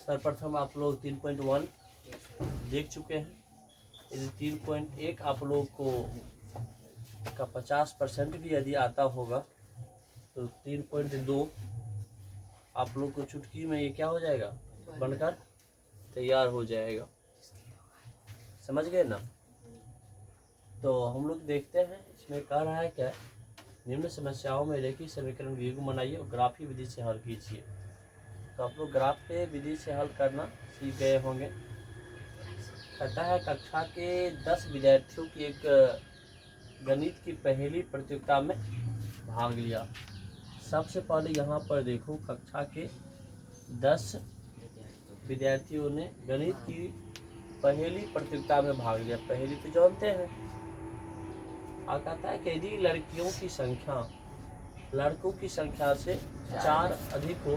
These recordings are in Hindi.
सर्वप्रथम आप लोग 3.1 देख चुके हैं। यदि 3.1 आप लोग को का 50% भी यदि आता होगा तो 3.2 आप लोग को चुटकी में ये क्या हो जाएगा, बनकर तैयार हो जाएगा। समझ गए ना? तो हम लोग देखते हैं इसमें कह रहा है क्या, निम्न समस्याओं में रेखीय समीकरण युग्म बनाइए और ग्राफीय विधि से हल कीजिए। तो आप लोग ग्राफीय विधि से हल करना सीख गए होंगे। कहता है कक्षा के 10 विद्यार्थियों की एक गणित की पहली प्रतियोगिता में भाग लिया। सबसे पहले यहाँ पर देखो, कक्षा के 10 विद्यार्थियों ने गणित की पहली प्रतियोगिता में भाग लिया। पहली तो जानते हैं। और कहता है कि यदि लड़कियों की संख्या लड़कों की संख्या से 4 अधिक हो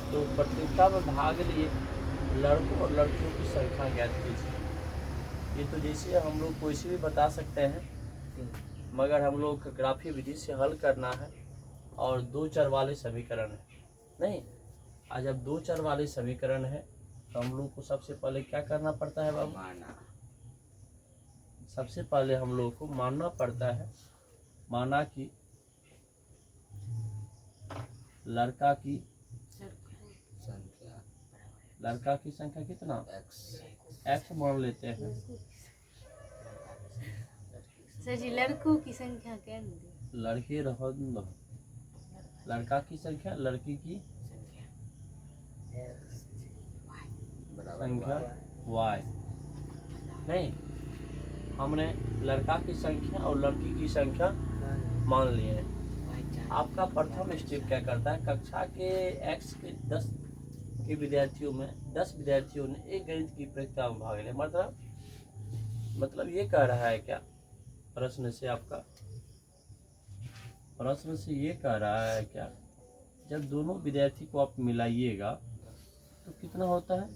तो प्रतियोगिता में भाग लिए लड़कों और लड़कियों की संख्या ज्ञात कीजिए। ये तो जैसे हम लोग कोई से भी बता सकते हैं, मगर हम लोग ग्राफीय विधि से हल करना है और 2 चर वाले समीकरण है। नहीं, आज जब 2 चर वाले समीकरण है तो हम लोग को सबसे पहले क्या करना पड़ता है बाबू? सबसे पहले हम लोग को मानना पड़ता है, माना कि लड़का की संख्या कितना, x मान लेते हैं। सर जी, लड़कों की संख्या क्या है? लड़के रहो, लड़का की संख्या लड़की की संख्या y। नहीं, हमने लड़का की संख्या और लड़की की संख्या मान लिए हैं। आपका प्रथम स्टेप क्या करता है, कक्षा के x के 10 के विद्यार्थियों में 10 विद्यार्थियों ने एक गणित की प्रतियोगिता में भाग लिया। मतलब ये कह रहा है क्या, प्रश्न से ये कह रहा है क्या, जब दोनों विद्यार्थी को आप मिलाइएगा तो कितना होता है?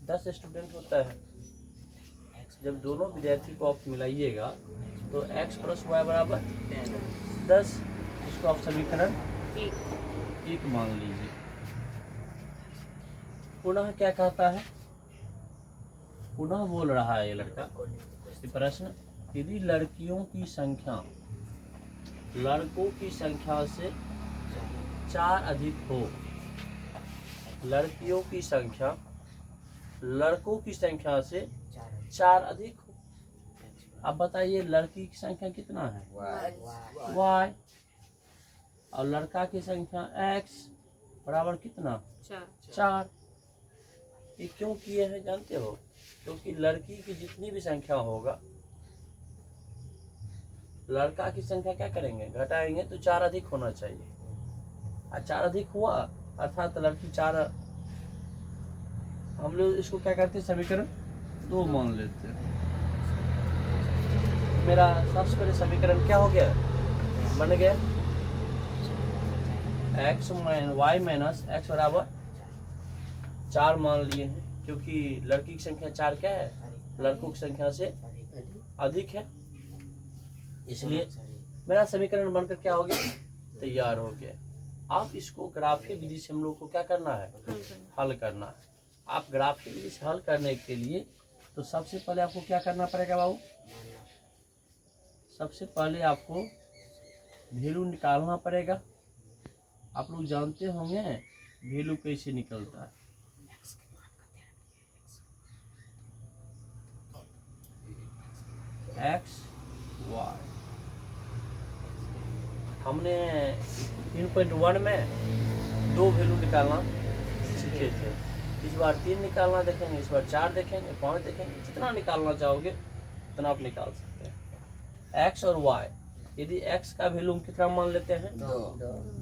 10 स्टूडेंट होता है। जब दोनों विद्यार्थी को आप मिलाइएगा तो x + y बराबर 10। इसको आप समीकरण 1 मान लीजिए। पुनः क्या कहता है, पुनः बोल रहा है ये लड़का, प्रश्न, यदि लड़कियों की संख्या लड़कों की संख्या से 4 अधिक हो, लड़कियों की संख्या लड़कों की संख्या से 4 अधिक हो। अब बताइए लड़की की संख्या कितना है? y। और लड़का की संख्या x बराबर कितना? 4। ये क्यों किए हैं जानते हो? क्योंकि लड़की की जितनी भी संख्या होगा, लड़का की संख्या क्या करेंगे, घटाएंगे तो 4 अधिक होना चाहिए। और 4 अधिक हुआ अर्थात लड़की 4, हम लोग इसको क्या करते हैं, समीकरण 2 मान लेते हैं। मेरा सबसे पहले समीकरण क्या हो गया, बन गया x y माइनस x बराबर 4 मान लिए हैं, क्योंकि लड़की की संख्या 4 क्या है, लड़कों की संख्या से अधिक है, इसलिए मेरा समीकरण बनकर क्या हो गया, तैयार हो गया। आप इसको ग्राफीय विधि से हम लोग को क्या करना है, हल करना है। आप ग्राफीय विधि से हल करने के लिए तो सबसे पहले आपको क्या करना पड़ेगा बाबू, सबसे पहले आपको वैल्यू निकालना पड़ेगा। आप लोग जानते होंगे वैल्यू कैसे निकलता है। x y हमने 3.1 में 2 वैल्यू निकालना सीखे थे। इस बार 3 निकालना देखेंगे, इस बार 4 देखेंगे, 5 देखेंगे। जितना निकालना चाहोगे उतना आप निकाल सकते हैं। x और y, यदि x का वैल्यू कितना मान लेते हैं,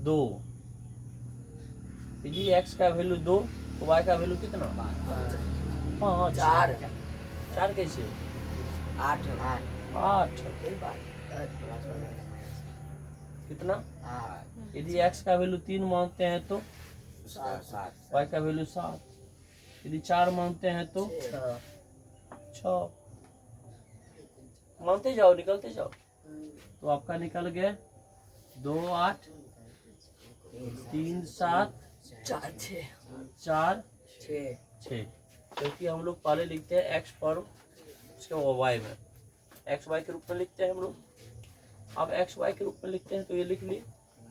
2। यदि x का वैल्यू 2 तो y का वैल्यू कितना, 5। 4 कैसे, 8 कितना। यदि x का वैल्यू 3 मानते हैं तो y का वैल्यू 7। यदि 4 मानते हैं तो 6। मानते जाओ, निकलते जाओ। तो आपका निकल गया 2 8 3 7 4 6, क्योंकि हम लोग पहले लिखते हैं एक्स पर उसके वाई में, एक्स वाई के रूप में लिखते हैं हम लोग। अब एक्स वाई के रूप में लिखते हैं तो ये लिख लिए।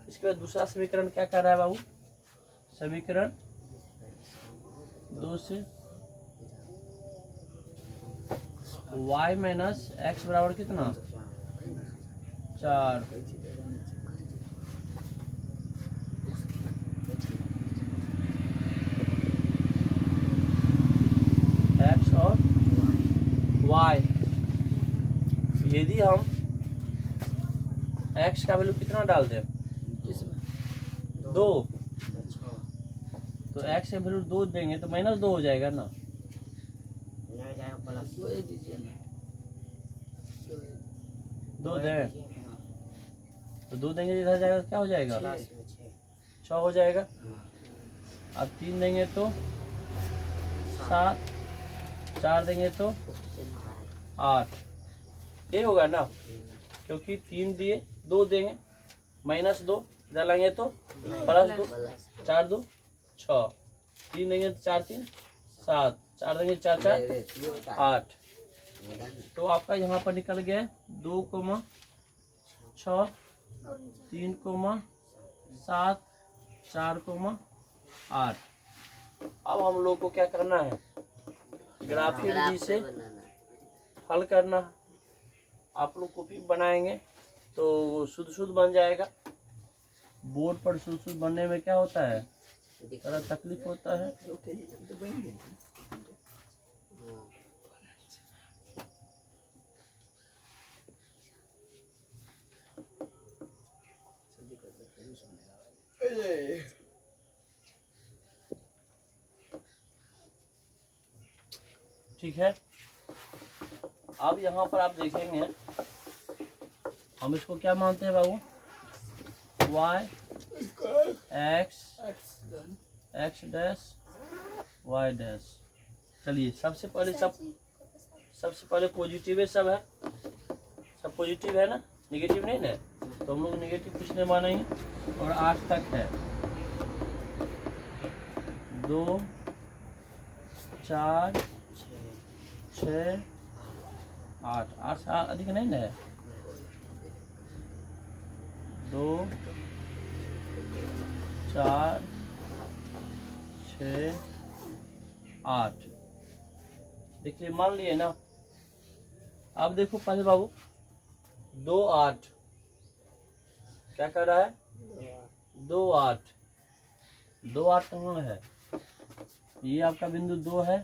इसके बाद दूसरा समीकरण क्या कर रहा है बाबू? समीकरण 2 से y माइनस एक्स बराबर कितना? 4। एक्स और y, यदि हम x का वैल्यू कितना डाल दें? 2, तो x का वैल्यू 2 देंगे तो -2 हो जाएगा ना। 2 दें तो 2 देंगे इधर जाएगा तो क्या हो जाएगा? 6 हो जाएगा। अब 3 देंगे तो 7, 4 देंगे तो 8, ये होगा ना, क्योंकि 3 दिए 2 देंगे -2 डालेंगे तो +2, 4 2 6, 3 देंगे तो 4 3 7, 4 देंगे 4 4 8। तो आपका यहाँ पर निकल गया 2, 6, 3, 7, 4, 8। अब हम लोग को क्या करना है? ग्राफिक विधि से हल करना। आप लोग कॉपी बनाएंगे तो शुद्ध बन जाएगा। बोर्ड पर शुद्ध बनने में क्या होता है, थोड़ा तकलीफ होता है। ठीक है, अब यहाँ पर आप देखेंगे हम इसको क्या मानते हैं बाबू? y x dash y dash. चलिए सबसे पहले पॉजिटिव है, सब है, सब पॉजिटिव है ना, नेगेटिव नहीं ना, तो हम लोग नेगेटिव कुछ नहीं मानेंगे। और 8 तक है, 2 4 6 8, 8 से अधिक नहीं ना है। 2 4 6 8, देखिए मान लिए ना। अब देखो पहले बाबू 2 8 क्या कर रहा है? 2 8 कहाँ है? ये आपका बिंदु 2 है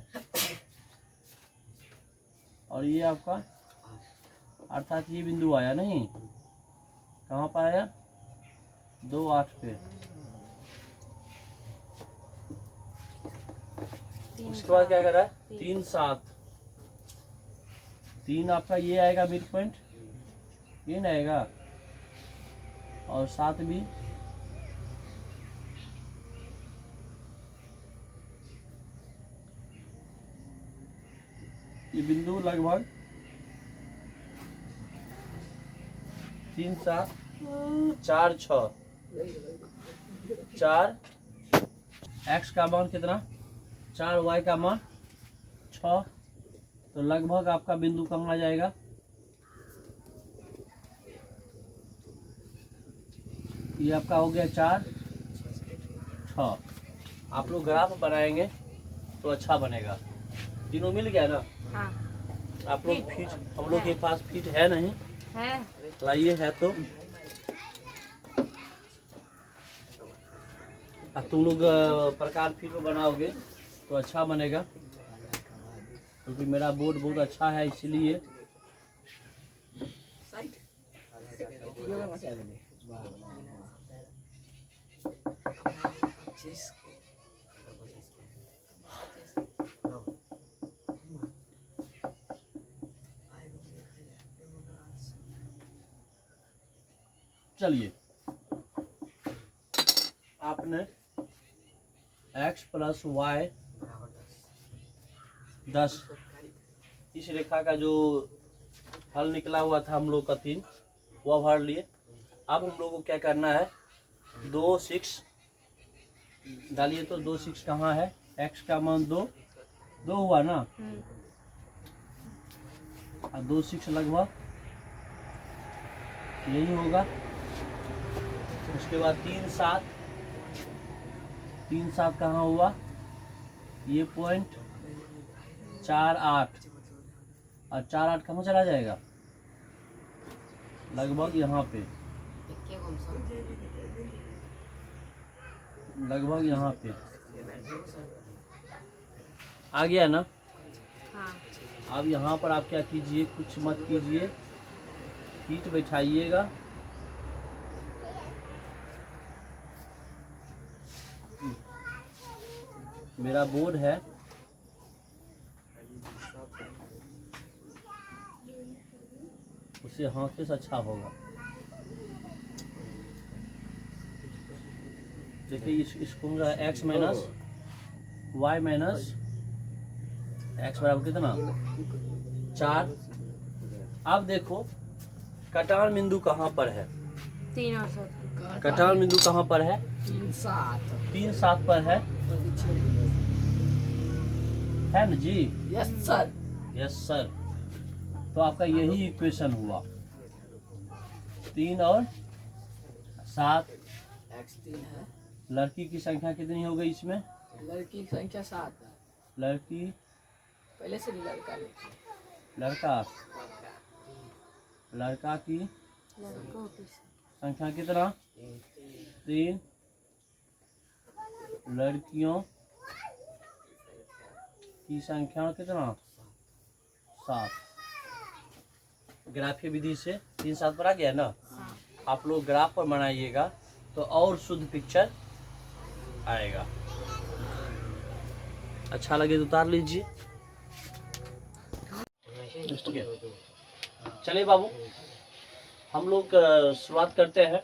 और ये आपका, अर्थात ये बिंदु आया नहीं, कहाँ पर आया? 2 8 पे। उसके बाद क्या कर रहा है? 3 7, 3 आपका ये आएगा मिड पॉइंट, ये ना आएगा, और 7 भी, ये बिंदु लगभग 3 7 4 6, 4 x का मान कितना? 4 y का मान 6, तो लगभग आपका बिंदु कहाँ आ जाएगा? ये आपका हो गया 4 6। आप लोग ग्राफ बनाएंगे तो अच्छा बनेगा। तीनों मिल गया ना? हाँ आप लोग फीट, हम लोग के पास फीट है नहीं, है। लाइए है तो तुम लोग प्रकार फीट में बनाओगे तो अच्छा बनेगा, क्योंकि मेरा बोर्ड बहुत अच्छा है इसलिए। चलिए, आपने x प्लस वाई 10, इस रेखा का जो हल निकला हुआ था हम लोग का 3, वह भर लिए। अब हम लोग को क्या करना है? 2 6 डालिए तो 2 6 कहाँ है? x का मान 2 हुआ ना, और 2 6 लगभग यही होगा। उसके बाद 3 7 कहाँ हुआ, ये पॉइंट 4 8, और 4 8 कहाँ चला जाएगा, लगभग यहाँ पे, लगभग यहाँ पे आ गया ना। हाँ। अब यहाँ पर आप क्या कीजिए, कुछ मत कीजिए, फीट बैठाइएगा। मेरा बोर्ड है, उसे हाथ से अच्छा होगा। देखिए इसको x minus y minus x बराबर कितना 4। अब देखो कटान बिंदु कहाँ पर है, 3 और 7। कटान बिंदु कहाँ पर है, 3 7 पर है ना जी। Yes sir. Yes sir. तो आपका यही इक्वेशन हुआ, 3 और 7। x 3 है, लड़की की संख्या कितनी हो गई इसमें, लड़की की संख्या 7 है। लड़की पहले से भी लड़का लिखिए। लड़का की लड़कों की संख्या कितना, 3। लड़कियों की संख्या कितना, 7। ग्राफीय विधि से 3 7 पर आ गया ना। आप लोग ग्राफ पर बनाइएगा तो और शुद्ध पिक्चर आएगा। अच्छा लगे तो उतार लीजिए। चलिए बाबू, हम लोग शुरुआत करते हैं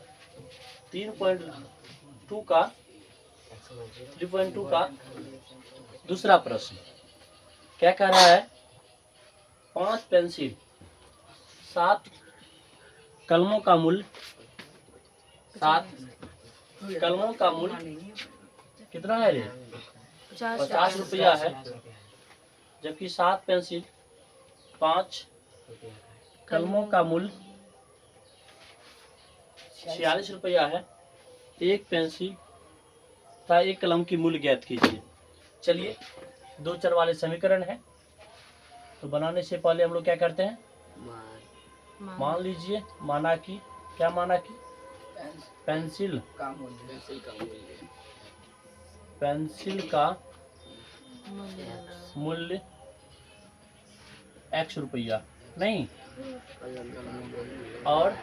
3.2 का दूसरा प्रश्न। क्या कह रहा है, 5 पेंसिल 7 कलमों का मूल्य, 7 कलमों का मूल्य कितना है रे, 50 रुपया है। जबकि 7 पेंसिल 5 कलमों का मूल्य 46 रुपया है। एक पेंसिल तथा एक कलम की मूल्य ज्ञात कीजिए। चलिए, 2 चर वाले समीकरण है, तो बनाने से पहले हम लोग क्या करते हैं, मान लीजिए, माना कि क्या, माना कि पेंसिल का मूल्य x रुपया, नहीं, और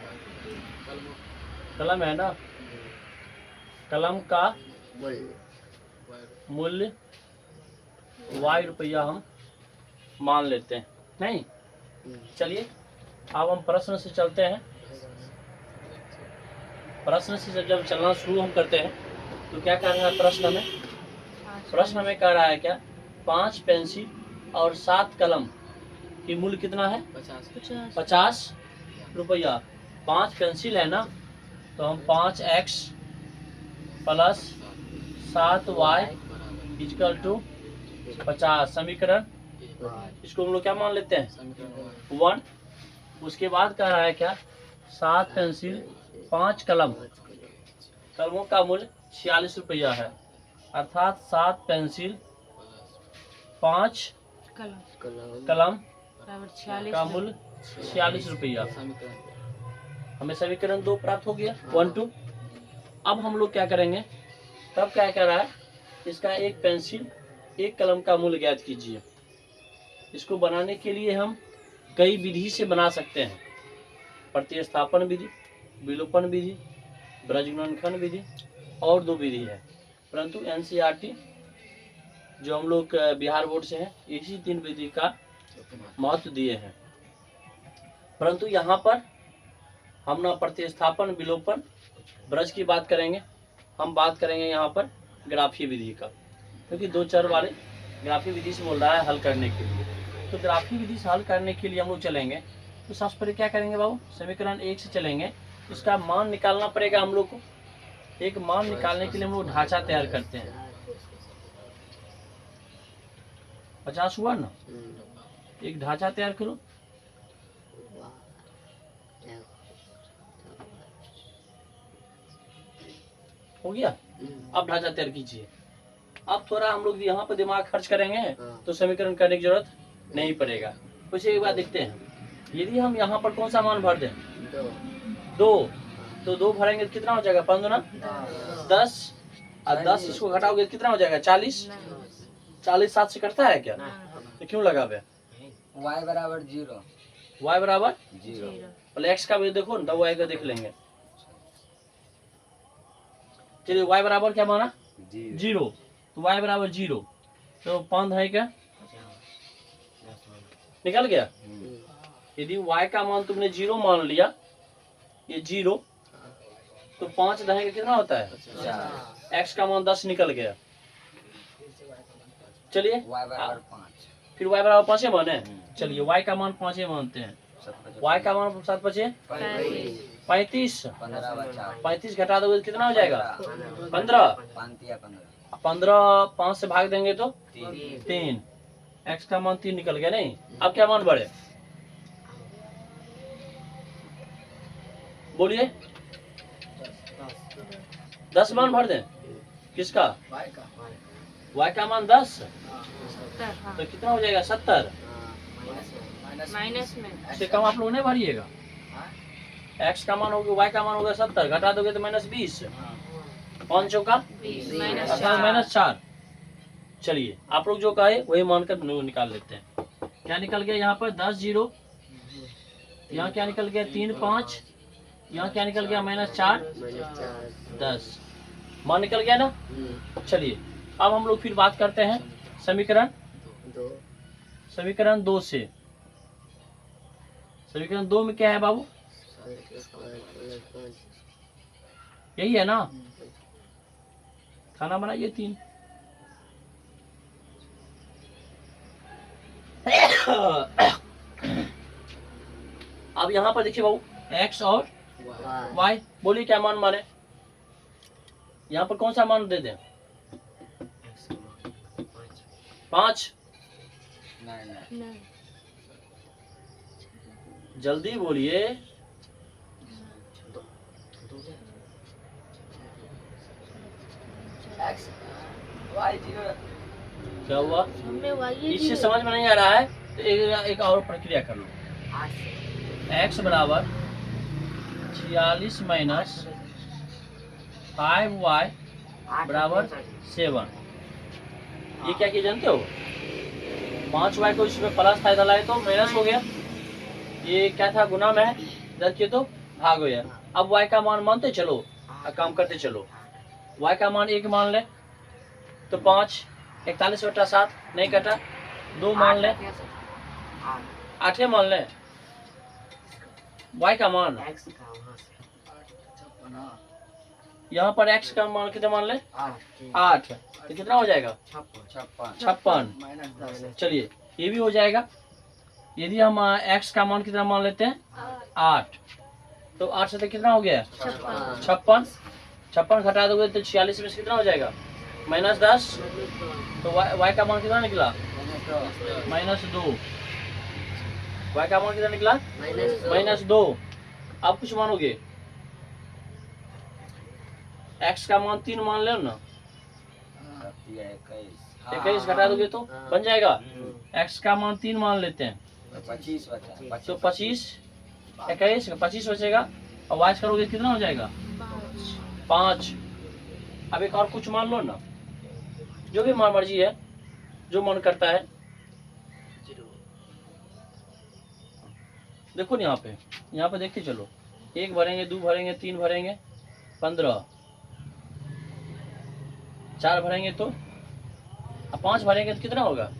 कलम है ना, कलम का मूल्य y रुपया हम मान लेते हैं, नहीं। चलिए अब हम प्रश्न से चलते हैं। प्रश्न से जब चलना शुरू हम करते हैं तो क्या कह रहा है प्रश्न में, प्रश्न में कह रहा है क्या, 5 पेंसिल और 7 कलम की मूल्य कितना है, 50 रुपया। 5 पेंसिल है ना, तो हम 5x plus 7y equal to 50 समीकरण, इसको हम लोग क्या मान लेते हैं, 1। उसके बाद कह रहा है क्या, 7 पेंसिल 5 कलम, कलमों का मूल्य 46 रुपया है, अर्थात 7 पेंसिल 5 कलम का मूल्य 46 रुपया। हमें समीकरण 2 प्राप्त हो गया, 1 2। अब हम लोग क्या करेंगे, तब क्या कह रहा है, इसका एक पेंसिल एक कलम का मूल्य ज्ञात कीजिए। इसको बनाने के लिए हम कई विधि से बना सकते हैं, प्रतिस्थापन विधि, विलोपन विधि, ब्रजगुणनखंड विधि, और 2 विधि है। परंतु NCERT जो हम लोग बिहार बोर्ड से हैं, इसी 3 विधि का महत्व दिए हैं। परंतु यहाँ पर हम ना प्रतिस्थापन, विलोपन, ब्रज की बात करेंगे, हम बात करेंगे यहाँ पर ग्राफीय विधि का, क्योंकि 2 चर वाले ग्राफीय विधि से बोल रहा है हल करने के लिए। तो ग्राफीय विधि से हल करने के लिए हम लोग चलेंगे, तो सबसे पहले क्या करेंगे बाबू, समीकरण 1 से चलेंगे। इसका मान निकालना पड़ेगा हम लोग को। एक मान निकालने के लिए हम लोग ढांचा तैयार करते हैं। 50 हुआ ना। एक ढांचा तैयार करो। हो गया। अब ढांचा तैयार कीजिए। अब थोड़ा हम लोग यहाँ पर दिमाग खर्च करेंगे तो समीकरण करने की जरूरत नहीं पड़ेगा। कुछ एक बात देखते हैं, यदि हम यहाँ पर कौन सा मान भर दें, 2, तो 2 भरेंगे तो कितना हो जाएगा, 15 10, और 10 इसको घटाओगे तो कितना हो जाएगा, 40। 40 7 से कटता है क्या, तो क्यों लगा हुआ है? y बराबर 0। y बराबर 0। पहले x का भी देखो ना, तब y का देख लेंगे। चलिए y बराबर क्या माना, 0, तो y बराबर 0, तो 5 है क्या, निकल गया। यदि y का मान तुमने 0 मान लिया, ये 0, तो 5 दहेंगे कितना होता है, x का मान 10 निकल गया। चलिए y बराबर 5। फिर y बराबर 5 माने। चलिए y का मान 5 मानते हैं। y का मान 7 5 35, 15 बचा। 35 घटा दोगे तो कितना हो जाएगा, 15। 15 5 से भाग देंगे तो 3, x का मान 3 निकल गया। नहीं, अब क्या मान बढ़े, बोलिए। 10 मान भर दें। किसका, y का मान 10, तो कितना हो जाएगा, 70। माइनस में इससे कम आप लोग नहीं भरिएगा। x का मान होगा, y का मान होगा 70, घटा दोगे तो -20, 5 चौका -4। चलिए आप लोग जो कहे वही मानकर निकाल लेते हैं। क्या निकल गया यहाँ पर, 10 0, यहाँ क्या निकल गया, 3 5, यहाँ क्या निकल गया, -4 10, मान निकल गया ना। चलिए अब हम लोग फिर बात करते हैं समीकरण 2 से। समीकरण 2 में क्या है बाबू, यही है ना, खाना बनाइए 3। अब यहाँ पर देखिए बाबू, x और y, बोलिए क्या मान माने। यहाँ पर कौन सा मान दे दें, 5। नहीं जल्दी बोलिए, x y 0। क्या हुआ, हमें वाई इससे समझ में नहीं आ रहा है तो एक और प्रक्रिया कर लो। x बराबर 46 माइनस 5y बराबर 7। ये क्या किया जानते हो, 5y को इसमें प्लस था, इधर लाए तो माइनस हो गया। ये क्या था, गुना में है, इधर किए तो भाग हो गया। अब y का मान मानते चलो और काम करते चलो। y का मान 1 मान ले तो 5, 41 बटा 7 नहीं कटा, 2 मान ले, 8 मान ले। y का मान यहाँ पर x का मान कितना मान ले, 8, तो कितना हो जाएगा, 56। चलिए ये भी हो जाएगा। यदि हम x का मान कितना मान लेते हैं, 8, तो 8 से तो कितना हो गया, 56। 56 घटा दोगे तो 46 में से कितना हो जाएगा, -10, तो y का मान कितना निकला, -2। y का मान कितना निकला, -2। अब कुछ मानोगे, x का मान 3 मान लो ना, 21 घटा दोगे तो बन जाएगा। x का मान 3 मान लेते हैं 25 बचा। तो 25, 21 25 बचेगा, और वाइस करोगे कितना हो जाएगा, 5। अब एक और कुछ मान लो ना, जो भी मान मर्जी है, जो मन करता है। देखो यहाँ पे देखते चलो, 1 भरेंगे, 2 भरेंगे, 3 भरेंगे, 15, 4 भरेंगे तो, 5 भरेंगे तो कितना होगा,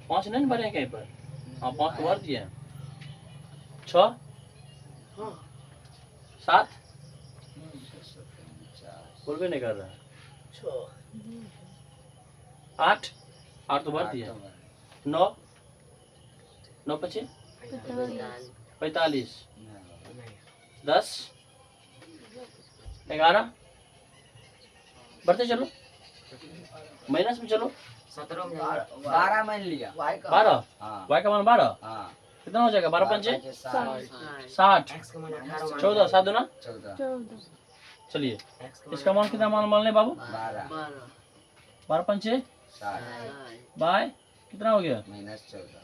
5 नहीं भरे कहीं पर, हाँ 5 तो भर दिए हैं। 6 7 बोल भी नहीं कर रहा है, 8 तो भर दिए, 9 5 45, 10 11 बढ़ते चलो, माइनस में चलो, 12 मान लिया। 12, हाँ y का मान 12, हाँ कितना हो जाएगा? 12 पंचे 60, 60, 14, 7 दूना 14, 14 चलिए इसका मान कितना मान लें बाबू? 12, 12 पंचे 60 बाय कितना हो गया? -14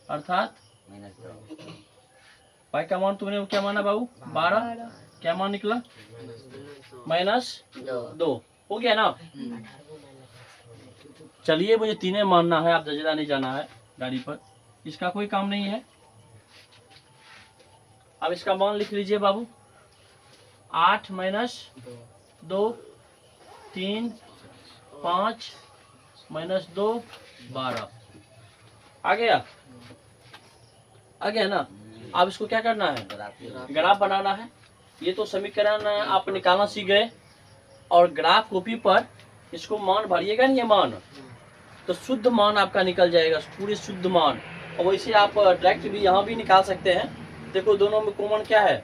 अर्थात -2 y का मान तुमने क्या माना बाबू? 12, क्या मान निकला? -2 हो गया ना। चलिए मुझे तीनों मानना है, आप ज्यादा नहीं जाना है गाड़ी पर, इसका कोई काम नहीं है। अब इसका मान लिख लीजिए बाबू, 8 - 2 3 5 -2 12 आ गया ना। अब इसको क्या करना है? ग्राफ बनाना है। ये तो समीकरण आप निकालना सीख गए, और ग्राफ कॉपी पर इसको मान भरिएगा नहीं, ये मान तो शुद्ध मान आपका निकल जाएगा, पूरे शुद्ध मान। और वैसे आप डायरेक्ट भी यहाँ भी निकाल सकते हैं। देखो दोनों में कॉमन क्या है?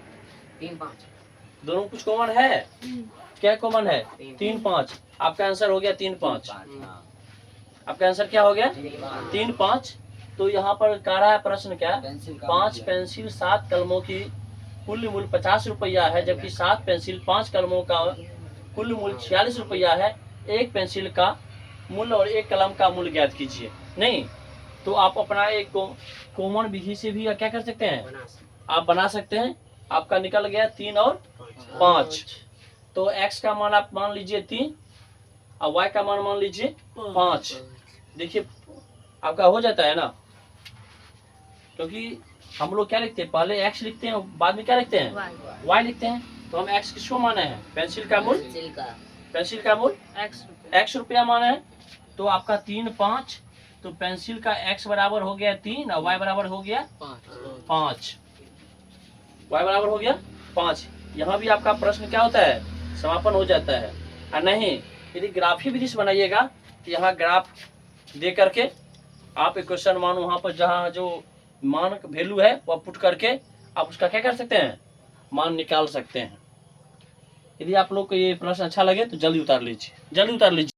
3 5 दोनों में कुछ कॉमन है? क्या कॉमन है? 3 5। आपका आंसर हो गया 3 5। आपका आंसर क्या हो गया? 3 5। तो यहाँ पर कह रहा है प्रश्न क्या? 5 पेंसिल 7 कलमों की कुल मूल्य 50 रुपया है, जबकि 7 पेंसिल 5 कलमों का कुल मूल्य 46 रुपया है। एक पेंसिल का मूल्य और एक कलम का मूल्य ज्ञात कीजिए। नहीं तो आप अपना एक कॉमन विधि से भी क्या कर सकते हैं? आप बना सकते हैं। आपका निकल गया 3 और 5। तो x का मान आप मान लीजिए 3 और y का मान लीजिए 5। देखिए आपका हो जाता है ना, क्योंकि हम लोग क्या लिखते हैं? पहले x लिखते हैं, बाद में क्या लिखते हैं? y लिखते हैं। तो हम x किसको माने हैं? पेंसिल का मूल्य, पेंसिल का मूल्य x रुपया माने हैं। तो आपका 3 5, तो पेंसिल का x बराबर हो गया 3 और y बराबर हो गया 5। y बराबर हो गया 5। यहाँ भी आपका प्रश्न क्या होता है? समापन हो जाता है। और नहीं यदि ग्राफी विधि से बनाइएगा तो यहाँ ग्राफ दे करके आप इक्वेशन मान वहाँ पर जहाँ जो मान वैल्यू है वह पुट करके आप उसका क्या कर सकते हैं? मान निकाल सकते हैं। यदि आप लोग को ये प्रश्न अच्छा लगे तो जल्दी उतार लीजिए, जल्दी उतार लीजिए।